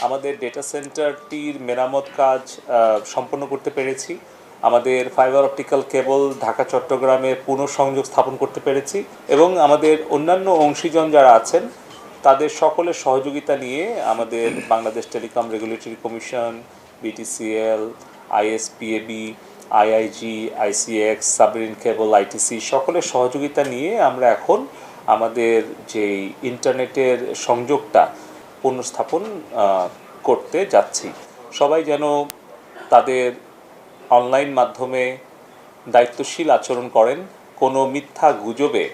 আমাদের ডেটা সেন্টারটির মেরামত কাজ সম্পন্ন করতে পেরেছি। আমাদের ফাইবার অপটিক্যাল কেবল ঢাকা চট্টগ্রামে পুনঃসংযোগ স্থাপন করতে পেরেছি এবং আমাদের অন্যান্য অংশীজন যারা আছেন তাদের সকলের সহযোগিতা নিয়ে আমাদের Bangladesh telecom regulatory commission, BTCL, ISPAB, IIG, ICX, submarine cable, ITC সকলের সহযোগিতা নিয়ে আমরা এখন আমাদের যে ইন্টারনেটের সংযোগটা পুনঃস্থাপন করতে যাচ্ছি। সবাই যেন তাদের অনলাইন মাধ্যমে দায়িত্বশীল আচরণ করেন, কোনো মিথ্যা গুজবে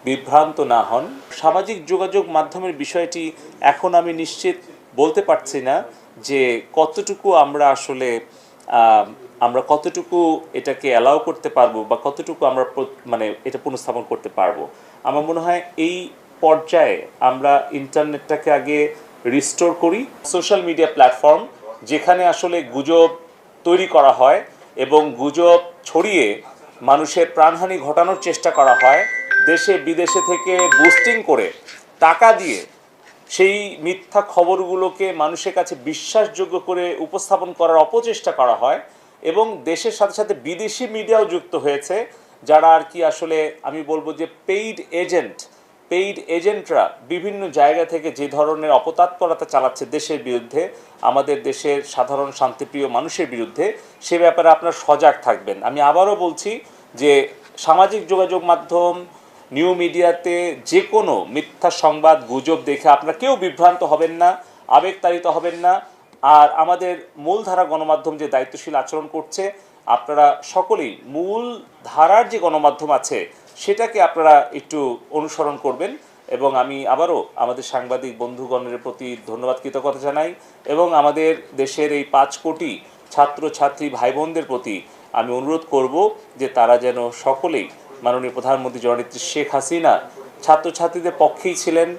বিভ্রান্ত না হন। সামাজিক যোগাযোগ মাধ্যমের বিষয়টি এখন আমি নিশ্চিত বলতে পারছি না যে কতটুকু আমরা কতটুকু এটাকে অ্যালাউ করতে পারবো বা কতটুকু আমরা এটা পুনঃস্থাপন করতে পারবো। আমার মনে হয় এই পর্যায়ে আমরা ইন্টারনেটটাকে আগে রিস্টোর করি। সোশ্যাল মিডিয়া প্ল্যাটফর্ম যেখানে আসলে গুজব তৈরি করা হয় এবং গুজব ছড়িয়ে মানুষের প্রাণহানি ঘটানোর চেষ্টা করা হয়, দেশে বিদেশে থেকে বুস্টিং করে টাকা দিয়ে সেই মিথ্যা খবরগুলোকে মানুষের কাছে বিশ্বাসযোগ্য করে উপস্থাপন করার অপচেষ্টা করা হয় এবং দেশের সাথে সাথে বিদেশি মিডিয়াও যুক্ত হয়েছে, যারা আর কি আসলে আমি বলবো যে পেইড এজেন্টরা বিভিন্ন জায়গা থেকে যে ধরনের অপতৎপরতা চালাচ্ছে দেশের বিরুদ্ধে, আমাদের দেশের সাধারণ শান্তিপ্রিয় মানুষের বিরুদ্ধে, সে ব্যাপারে আপনারা সজাগ থাকবেন। আমি আবারও বলছি যে সামাজিক যোগাযোগ মাধ্যম, নিউ মিডিয়াতে যে কোনো মিথ্যা সংবাদ গুজব দেখে আপনারা কেউ বিভ্রান্ত হবেন না, আবেগতাড়িত হবেন না। আর আমাদের মূলধারা গণমাধ্যম যে দায়িত্বশীল আচরণ করছে, আপনারা সকলেই মূল ধারার যে গণমাধ্যম আছে সেটাকে আপনারা একটু অনুসরণ করবেন। এবং আমি আবারও আমাদের সাংবাদিক বন্ধুগণের প্রতি ধন্যবাদ কৃতজ্ঞতা জানাই এবং আমাদের দেশের এই 5 কোটি ছাত্রছাত্রী ভাই বোনদের প্রতি আমি অনুরোধ করব যে তারা যেন সকলেই মাননীয় প্রধানমন্ত্রী জননেত্রী শেখ হাসিনা ছাত্রছাত্রীদের পক্ষেই ছিলেন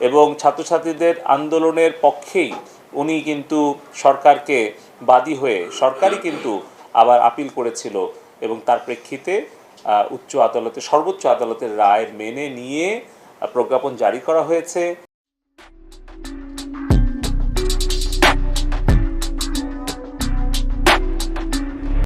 এবং ছাত্রছাত্রীদের আন্দোলনের পক্ষেই উনি কিন্তু সরকারকে বাদী হয়ে সরকারই কিন্তু আবার আপিল করেছিল এবং তার প্রেক্ষিতে সর্বোচ্চ আদালতের রায় মেনে নিয়ে প্রজ্ঞাপন জারি করা হয়েছে।